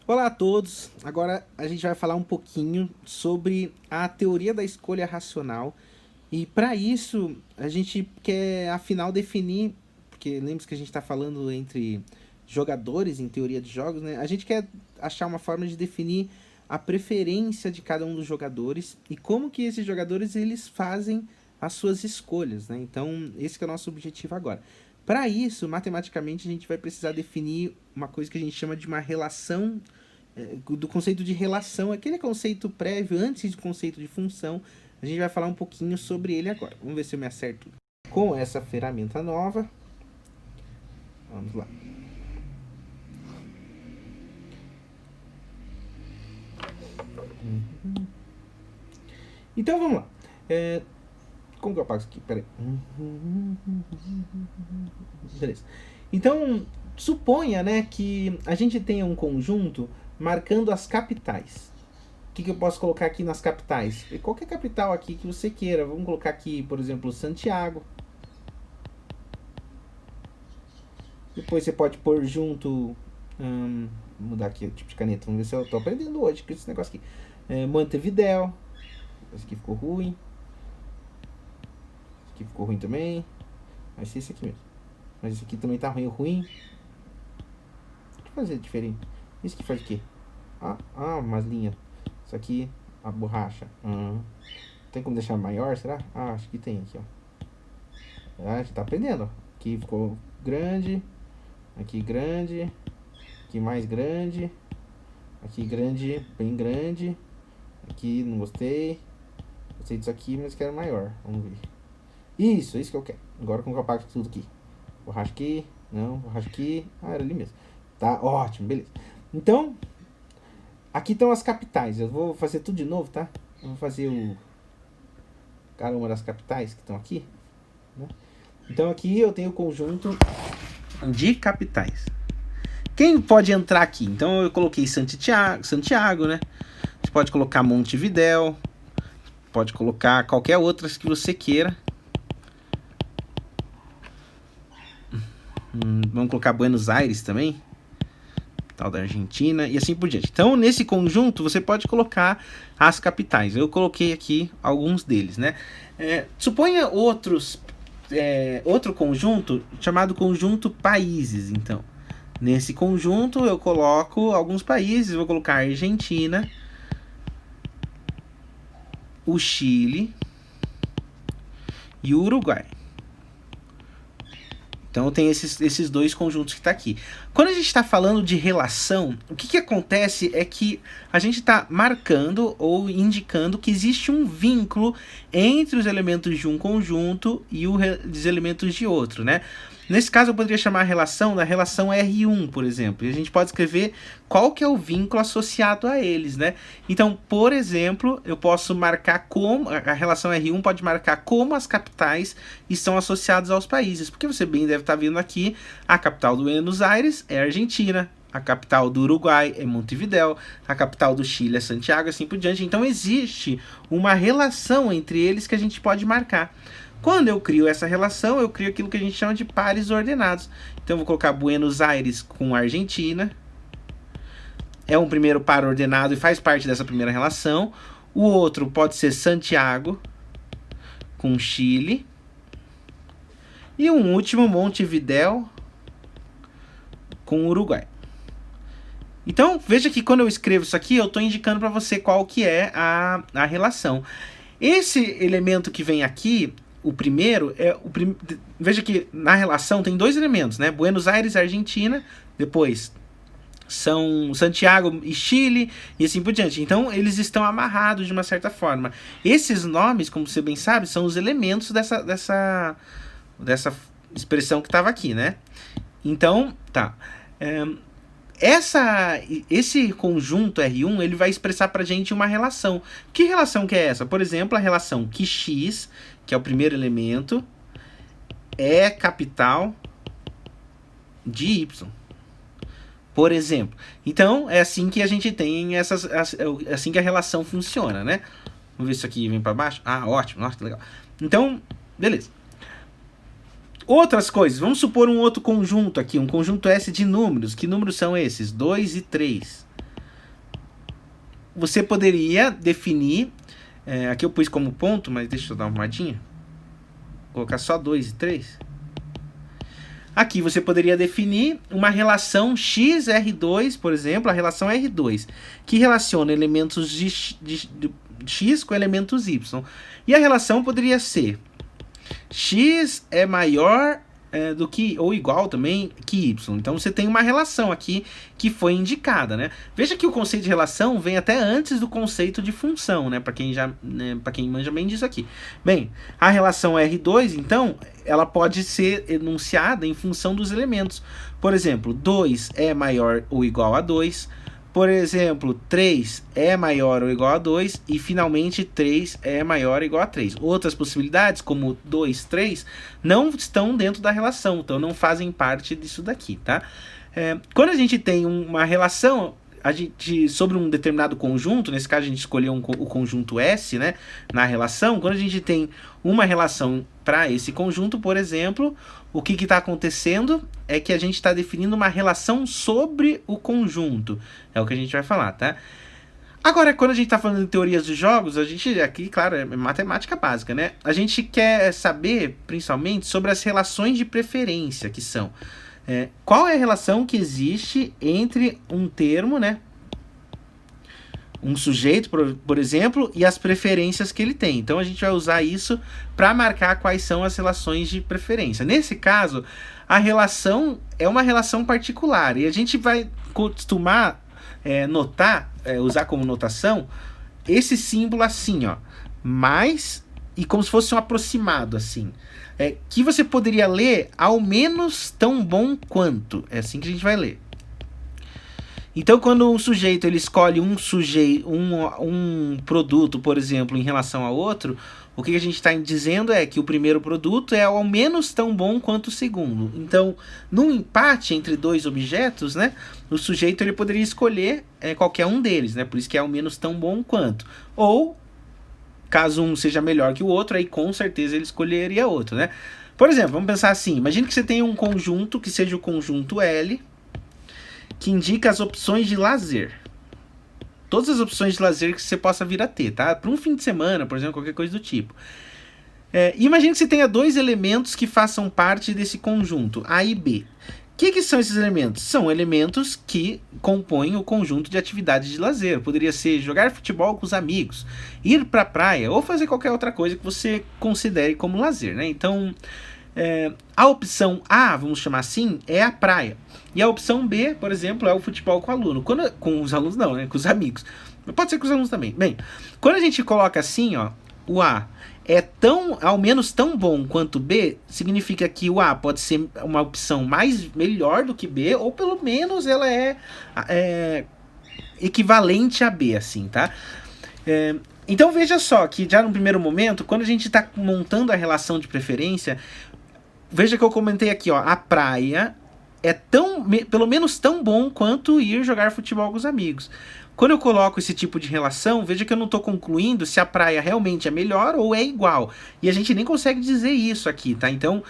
Olá a todos! Agora a gente vai falar um pouquinho sobre a teoria da escolha racional. E para isso a gente quer afinal definir, porque lembre-se que a gente está falando entre jogadores em teoria de jogos, né? A gente quer achar uma forma de definir a preferência de cada um dos jogadores e como que esses jogadores eles fazem as suas escolhas, né? Então esse que é o nosso objetivo agora. Para isso, matematicamente, a gente vai precisar definir uma coisa que a gente chama de uma relação, do conceito de relação, aquele conceito prévio antes do conceito de função. A gente vai falar um pouquinho sobre ele agora. Vamos ver se eu me acerto com essa ferramenta nova. Vamos lá. Então vamos lá. Como que eu apago isso aqui? Pera aí. Beleza. Então, suponha, né, que a gente tenha um conjunto marcando as capitais. O que eu posso colocar aqui nas capitais? Qualquer capital aqui que você queira. Vamos colocar aqui, por exemplo, Santiago. Depois você pode pôr junto... vou mudar aqui o tipo de caneta. Vamos ver se eu estou aprendendo hoje com esse negócio aqui. Montevidéu. Esse aqui ficou ruim. Esse aqui ficou ruim também. Vai ser esse aqui mesmo. Mas esse aqui também tá ruim. Deixa eu fazer diferente. Isso aqui faz o quê? Umas linhas. Isso aqui, a borracha. Tem como deixar maior, será? Acho que tem aqui, ó. A gente tá aprendendo, ó. Aqui ficou grande. Aqui grande. Aqui mais grande. Aqui grande, bem grande. Aqui não gostei. Gostei disso aqui, mas quero maior. Vamos ver. Isso que eu quero. Agora como que eu apago tudo aqui? Borracha aqui. Não, borracha aqui. Era ali mesmo. Tá, ótimo, beleza. Então, aqui estão as capitais. Eu vou fazer tudo de novo, tá? Eu vou fazer cada uma das capitais que estão aqui, né? Então aqui eu tenho o conjunto de capitais. Quem pode entrar aqui? Então eu coloquei Santiago, né? Você pode colocar Montevidéu. Pode colocar qualquer outras que você queira. Vamos colocar Buenos Aires também. Tal da Argentina e assim por diante. Então, nesse conjunto, você pode colocar as capitais. Eu coloquei aqui alguns deles, né? Suponha outro conjunto chamado conjunto países. Então, nesse conjunto, eu coloco alguns países. Vou colocar a Argentina, o Chile e o Uruguai. Então tem esses dois conjuntos que está aqui. Quando a gente está falando de relação, o que acontece é que a gente está marcando ou indicando que existe um vínculo entre os elementos de um conjunto e os elementos de outro, né? Nesse caso eu poderia chamar a relação da relação R1, por exemplo. E a gente pode escrever qual que é o vínculo associado a eles, né? Então, por exemplo, eu posso marcar como... A relação R1 pode marcar como as capitais estão associadas aos países. Porque você bem deve estar vendo aqui, a capital do Buenos Aires é Argentina. A capital do Uruguai é Montevidéu. A capital do Chile é Santiago, assim por diante. Então, existe uma relação entre eles que a gente pode marcar. Quando eu crio essa relação, eu crio aquilo que a gente chama de pares ordenados. Então, eu vou colocar Buenos Aires com Argentina. É um primeiro par ordenado e faz parte dessa primeira relação. O outro pode ser Santiago com Chile. E um último, Montevidéu com Uruguai. Então, veja que quando eu escrevo isso aqui, eu estou indicando para você qual que é a relação. Esse elemento que vem aqui... O primeiro veja que na relação tem dois elementos, né? Buenos Aires, Argentina, depois são Santiago e Chile e assim por diante. Então eles estão amarrados de uma certa forma. Esses nomes, como você bem sabe, são os elementos dessa expressão que estava aqui, né? Então, tá. Esse conjunto R1 ele vai expressar para a gente uma relação. Que relação que é essa? Por exemplo, a relação que X, que é o primeiro elemento, é capital de Y. Por exemplo. Então, é assim que a gente tem é assim que a relação funciona, né? Vamos ver se isso aqui vem para baixo. Ótimo. Nossa, que legal. Então, beleza. Outras coisas, vamos supor um outro conjunto aqui, um conjunto S de números. Que números são esses? 2 e 3. você poderia definir, aqui eu pus como ponto, mas deixa eu dar uma arrumadinha, colocar só 2 e 3. Aqui você poderia definir uma relação XR2, por exemplo, a relação R2, que relaciona elementos de X com elementos Y. E a relação poderia ser X é maior do que, ou igual também, que Y. Então você tem uma relação aqui que foi indicada, né? Veja que o conceito de relação vem até antes do conceito de função, né? Para quem para quem manja bem disso aqui. Bem, a relação R2, então, ela pode ser enunciada em função dos elementos. Por exemplo, 2 é maior ou igual a 2. Por exemplo, 3 é maior ou igual a 2 e, finalmente, 3 é maior ou igual a 3. Outras possibilidades, como 2, 3, não estão dentro da relação, então não fazem parte disso daqui, tá? Quando a gente tem uma relação sobre um determinado conjunto, nesse caso a gente escolheu o conjunto S, né, na relação, quando a gente tem uma relação para esse conjunto, por exemplo, o que está acontecendo é que a gente está definindo uma relação sobre o conjunto. É o que a gente vai falar, tá? Agora, quando a gente está falando de teorias de jogos, a gente, aqui, claro, é matemática básica, né? A gente quer saber, principalmente, sobre as relações de preferência, que são... qual é a relação que existe entre um termo, né? Um sujeito, por exemplo, e as preferências que ele tem. Então a gente vai usar isso para marcar quais são as relações de preferência. Nesse caso, a relação é uma relação particular e a gente vai costumar notar, usar como notação, esse símbolo assim, ó, mais e como se fosse um aproximado assim. Que você poderia ler ao menos tão bom quanto. É assim que a gente vai ler. Então, quando um sujeito ele escolhe um produto, por exemplo, em relação a outro, o que a gente está dizendo é que o primeiro produto é ao menos tão bom quanto o segundo. Então, num empate entre dois objetos, né, o sujeito ele poderia escolher qualquer um deles, né, por isso que é ao menos tão bom quanto. Ou, caso um seja melhor que o outro, aí com certeza ele escolheria outro, né? Por exemplo, vamos pensar assim, imagine que você tem um conjunto que seja o conjunto L, que indica as opções de lazer. Todas as opções de lazer que você possa vir a ter, tá? Para um fim de semana, por exemplo, qualquer coisa do tipo. Imagine que você tenha dois elementos que façam parte desse conjunto, A e B. O que são esses elementos? São elementos que compõem o conjunto de atividades de lazer. Poderia ser jogar futebol com os amigos, ir para a praia ou fazer qualquer outra coisa que você considere como lazer, né? Então, a opção A, vamos chamar assim, é a praia. E a opção B, por exemplo, é o futebol com o aluno. Com os alunos não, né? Com os amigos. Pode ser com os alunos também. Bem, quando a gente coloca assim, ó, o A é ao menos tão bom quanto B, significa que o A pode ser uma opção melhor do que B, ou pelo menos ela é equivalente a B, assim, tá? Então veja só que já no primeiro momento, quando a gente está montando a relação de preferência, veja que eu comentei aqui, ó, a praia é pelo menos tão bom quanto ir jogar futebol com os amigos. Quando eu coloco esse tipo de relação, veja que eu não estou concluindo se a praia realmente é melhor ou é igual. E a gente nem consegue dizer isso aqui, tá? Então,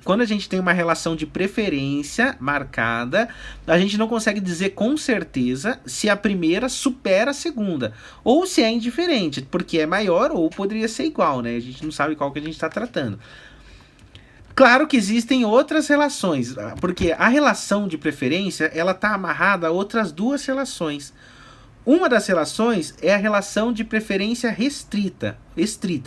quando a gente tem uma relação de preferência marcada, a gente não consegue dizer com certeza se a primeira supera a segunda. Ou se é indiferente, porque é maior ou poderia ser igual, né? A gente não sabe qual que a gente está tratando. Claro que existem outras relações, porque a relação de preferência ela está amarrada a outras duas relações. Uma das relações é a relação de preferência restrita,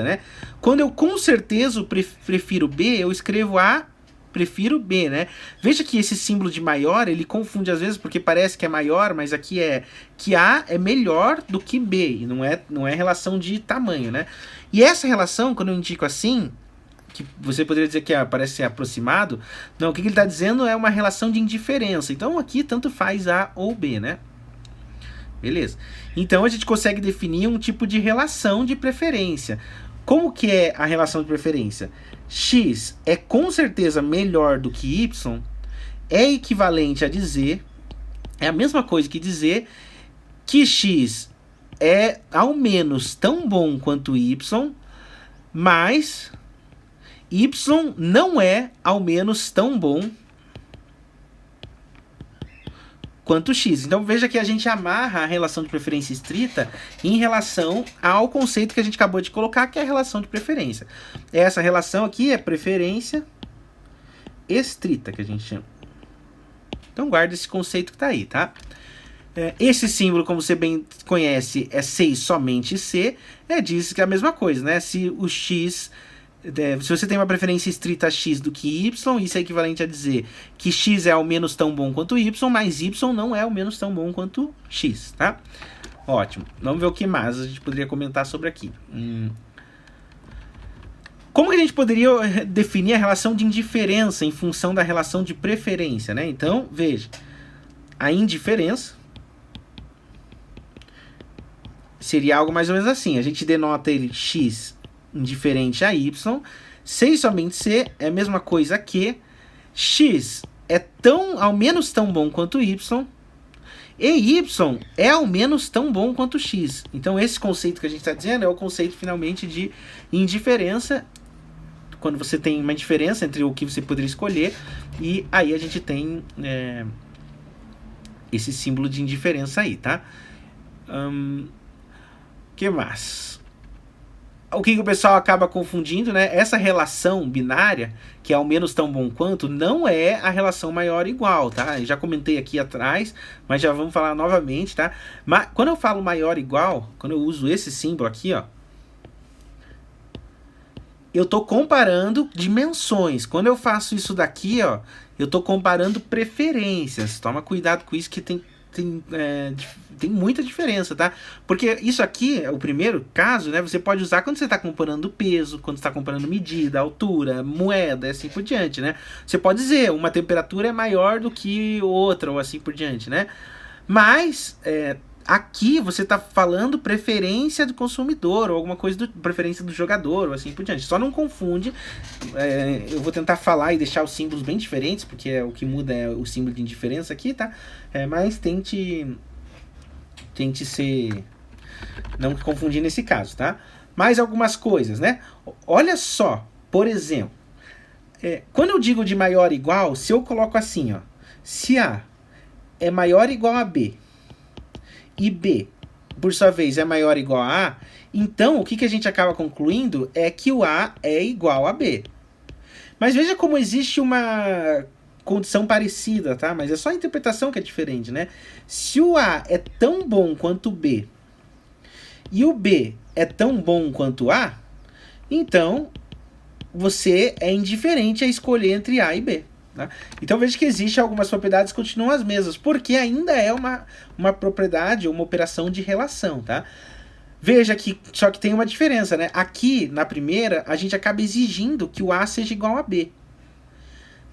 né? Quando eu com certeza prefiro B, eu escrevo A, prefiro B, né? Veja que esse símbolo de maior, ele confunde às vezes porque parece que é maior, mas aqui é que A é melhor do que B, e não é relação de tamanho, né? E essa relação, quando eu indico assim, que você poderia dizer que parece ser aproximado, não, o que ele está dizendo é uma relação de indiferença. Então aqui tanto faz A ou B, né? Beleza. Então a gente consegue definir um tipo de relação de preferência. Como que é a relação de preferência? X é com certeza melhor do que Y, é equivalente a dizer, é a mesma coisa que dizer que X é ao menos tão bom quanto Y, mas Y não é ao menos tão bom quanto x. Então veja que a gente amarra a relação de preferência estrita em relação ao conceito que a gente acabou de colocar, que é a relação de preferência. Essa relação aqui é preferência estrita, que a gente chama. Então guarda esse conceito que está aí, tá? Esse símbolo, como você bem conhece, é C e somente C, diz que é a mesma coisa, né? Se o x... se você tem uma preferência estrita a x do que y, isso é equivalente a dizer que x é ao menos tão bom quanto y, mas y não é ao menos tão bom quanto x, tá? Ótimo. Vamos ver o que mais a gente poderia comentar sobre aqui. Como que a gente poderia definir a relação de indiferença em função da relação de preferência, né? Então, veja, a indiferença seria algo mais ou menos assim. A gente denota ele x indiferente a y. C e somente C é a mesma coisa que x é ao menos tão bom quanto y e y é ao menos tão bom quanto x. Então esse conceito que a gente está dizendo é o conceito finalmente de indiferença, quando você tem uma diferença entre o que você poderia escolher, e aí a gente tem esse símbolo de indiferença aí, tá? Que mais? O que o pessoal acaba confundindo, né? Essa relação binária, que é ao menos tão bom quanto, não é a relação maior ou igual, tá? Eu já comentei aqui atrás, mas já vamos falar novamente, tá? Mas quando eu falo maior ou igual, quando eu uso esse símbolo aqui, ó, eu tô comparando dimensões. Quando eu faço isso daqui, ó, eu tô comparando preferências. Toma cuidado com isso, que tem muita diferença, tá? Porque isso aqui, o primeiro caso, né? Você pode usar quando você está comparando peso, quando está comparando medida, altura, moeda, assim por diante, né? Você pode dizer, uma temperatura é maior do que outra, ou assim por diante, né? Mas, aqui você está falando preferência do consumidor, ou alguma coisa preferência do jogador, ou assim por diante. Só não confunde. Eu vou tentar falar e deixar os símbolos bem diferentes, porque o que muda é o símbolo de indiferença aqui, tá? Mas tente não confundir nesse caso, tá? Mais algumas coisas, né? Olha só, por exemplo, quando eu digo de maior ou igual, se eu coloco assim, ó, se A é maior ou igual a B, e B, por sua vez, é maior ou igual a A, então o que a gente acaba concluindo é que o A é igual a B. Mas veja como existe uma condição parecida, tá? Mas é só a interpretação que é diferente, né? Se o A é tão bom quanto o B e o B é tão bom quanto o A, então você é indiferente a escolher entre A e B. Tá? Então veja que existe algumas propriedades que continuam as mesmas, porque ainda é uma propriedade, uma operação de relação, tá? Veja que só que tem uma diferença, né? Aqui, na primeira, a gente acaba exigindo que o A seja igual a B.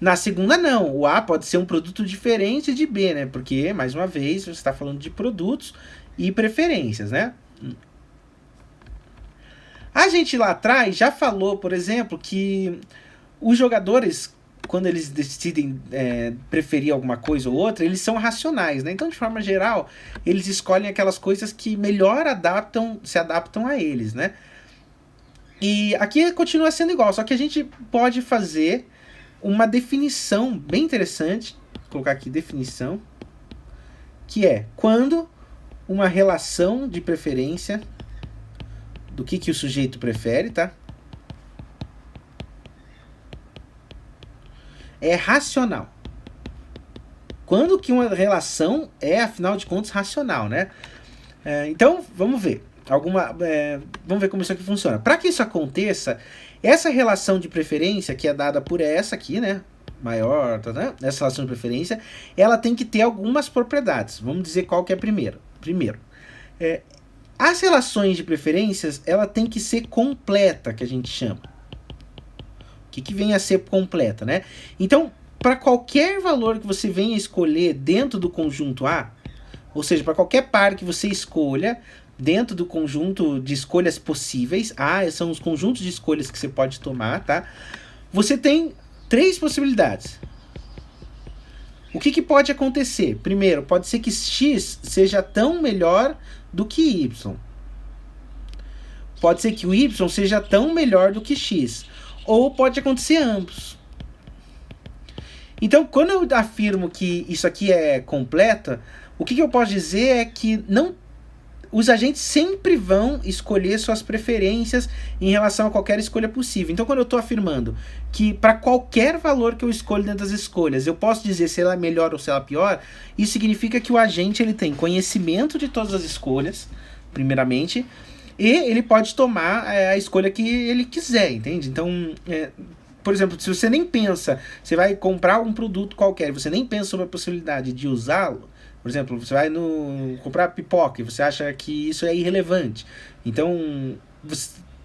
Na segunda, não. O A pode ser um produto diferente de B, né? Porque, mais uma vez, você está falando de produtos e preferências, né? A gente lá atrás já falou, por exemplo, que os jogadores, quando eles decidem preferir alguma coisa ou outra, eles são racionais, né? Então, de forma geral, eles escolhem aquelas coisas que melhor se adaptam a eles, né? E aqui continua sendo igual, só que a gente pode fazer uma definição bem interessante, vou colocar aqui definição, que é quando uma relação de preferência do que o sujeito prefere, tá? É racional. Quando que uma relação é, afinal de contas, racional, né? Então, vamos ver. Vamos ver como isso aqui funciona. Para que isso aconteça, essa relação de preferência, que é dada por essa aqui, né? Maior, né? Essa relação de preferência, ela tem que ter algumas propriedades. Vamos dizer qual que é primeiro. As relações de preferências, ela tem que ser completa, que a gente chama. O que vem a ser completa, né? Então, para qualquer valor que você venha escolher dentro do conjunto A, ou seja, para qualquer par que você escolha dentro do conjunto de escolhas possíveis, são os conjuntos de escolhas que você pode tomar, tá? Você tem 3 possibilidades. O que pode acontecer? Primeiro, pode ser que X seja tão melhor do que Y. Pode ser que o Y seja tão melhor do que X. Ou pode acontecer ambos. Então, quando eu afirmo que isso aqui é completa, o que eu posso dizer é que não, os agentes sempre vão escolher suas preferências em relação a qualquer escolha possível. Então, quando eu estou afirmando que para qualquer valor que eu escolho dentro das escolhas, eu posso dizer se ela é melhor ou se ela é pior, isso significa que o agente ele tem conhecimento de todas as escolhas, primeiramente, e ele pode tomar a escolha que ele quiser, entende? Então, por exemplo, se você nem pensa, você vai comprar um produto qualquer, você nem pensa sobre a possibilidade de usá-lo. Por exemplo, você vai comprar pipoca e você acha que isso é irrelevante. Então,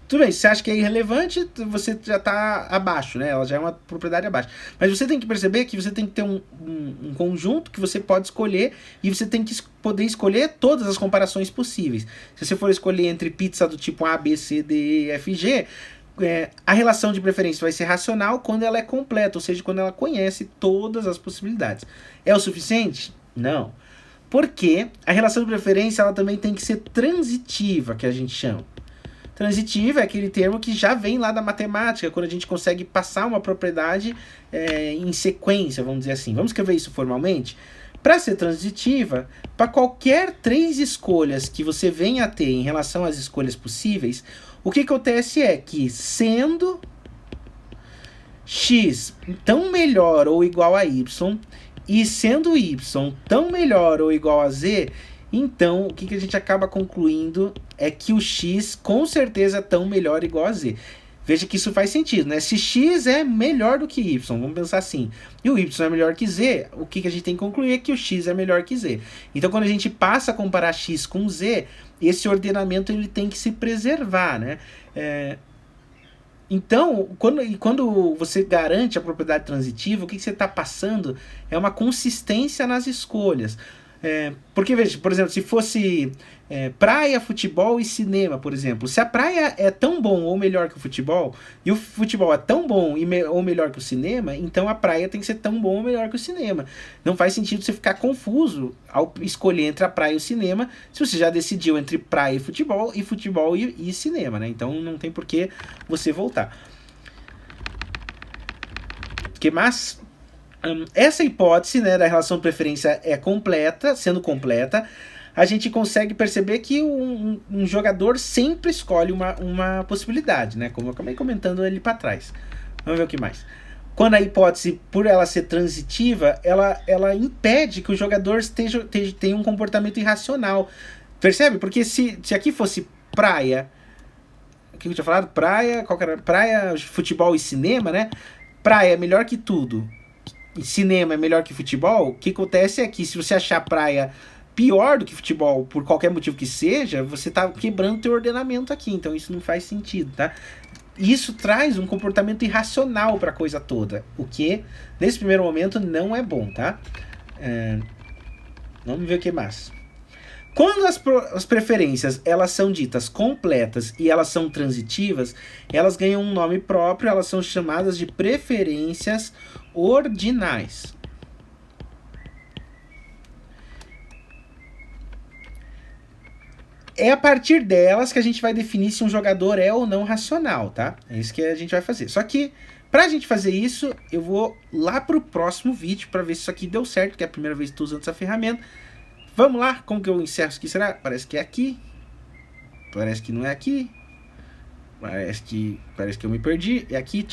tudo bem, se você acha que é irrelevante, você já está abaixo, né? Ela já é uma propriedade abaixo. Mas você tem que perceber que você tem que ter um conjunto que você pode escolher e você tem que poder escolher todas as comparações possíveis. Se você for escolher entre pizza do tipo A, B, C, D, E, F, G, a relação de preferência vai ser racional quando ela é completa, ou seja, quando ela conhece todas as possibilidades. É o suficiente? Não. Porque a relação de preferência ela também tem que ser transitiva, que a gente chama. Transitiva é aquele termo que já vem lá da matemática, quando a gente consegue passar uma propriedade em sequência, vamos dizer assim. Vamos escrever isso formalmente? Para ser transitiva, para qualquer 3 escolhas que você venha a ter em relação às escolhas possíveis, o que acontece é que, sendo x tão melhor ou igual a y, e sendo y tão melhor ou igual a z, então o que a gente acaba concluindo é que o x com certeza é tão melhor ou igual a z. Veja que isso faz sentido, né? Se x é melhor do que y, vamos pensar assim, e o y é melhor que z, o que a gente tem que concluir é que o x é melhor que z. Então, quando a gente passa a comparar x com z, esse ordenamento ele tem que se preservar, né? Então, quando você garante a propriedade transitiva, o que você está passando é uma consistência nas escolhas. Porque, veja, por exemplo, se fosse praia, futebol e cinema, por exemplo. Se a praia é tão bom ou melhor que o futebol, e o futebol é tão bom ou melhor que o cinema, então a praia tem que ser tão bom ou melhor que o cinema. Não faz sentido você ficar confuso ao escolher entre a praia e o cinema, se você já decidiu entre praia e futebol e cinema, né? Então não tem por que você voltar. Mas essa hipótese, né, da relação de preferência é completa, sendo completa, a gente consegue perceber que um jogador sempre escolhe uma possibilidade, né, como eu acabei comentando ali para trás. Vamos ver o que mais. Quando a hipótese, por ela ser transitiva, ela impede que o jogador tenha um comportamento irracional. Percebe? Porque se aqui fosse praia, o que eu tinha falado? Praia, praia, futebol e cinema, né? Praia é melhor que tudo. Cinema é melhor que futebol. O que acontece é que se você achar praia pior do que futebol, por qualquer motivo que seja, você está quebrando o teu ordenamento aqui. Então isso não faz sentido, tá? Isso traz um comportamento irracional para a coisa toda, o que, nesse primeiro momento, não é bom, tá? Vamos ver o que mais. Quando as preferências elas são ditas completas e elas são transitivas, elas ganham um nome próprio, elas são chamadas de preferências ordinais. É a partir delas que a gente vai definir se um jogador é ou não racional, tá? É isso que a gente vai fazer. Só que, pra gente fazer isso, eu vou lá pro próximo vídeo para ver se isso aqui deu certo, que é a primeira vez que estou usando essa ferramenta. Vamos lá, como que eu encerro isso aqui? Será? Parece que é aqui. Parece que não é aqui. Parece que eu me perdi. É aqui, tchau.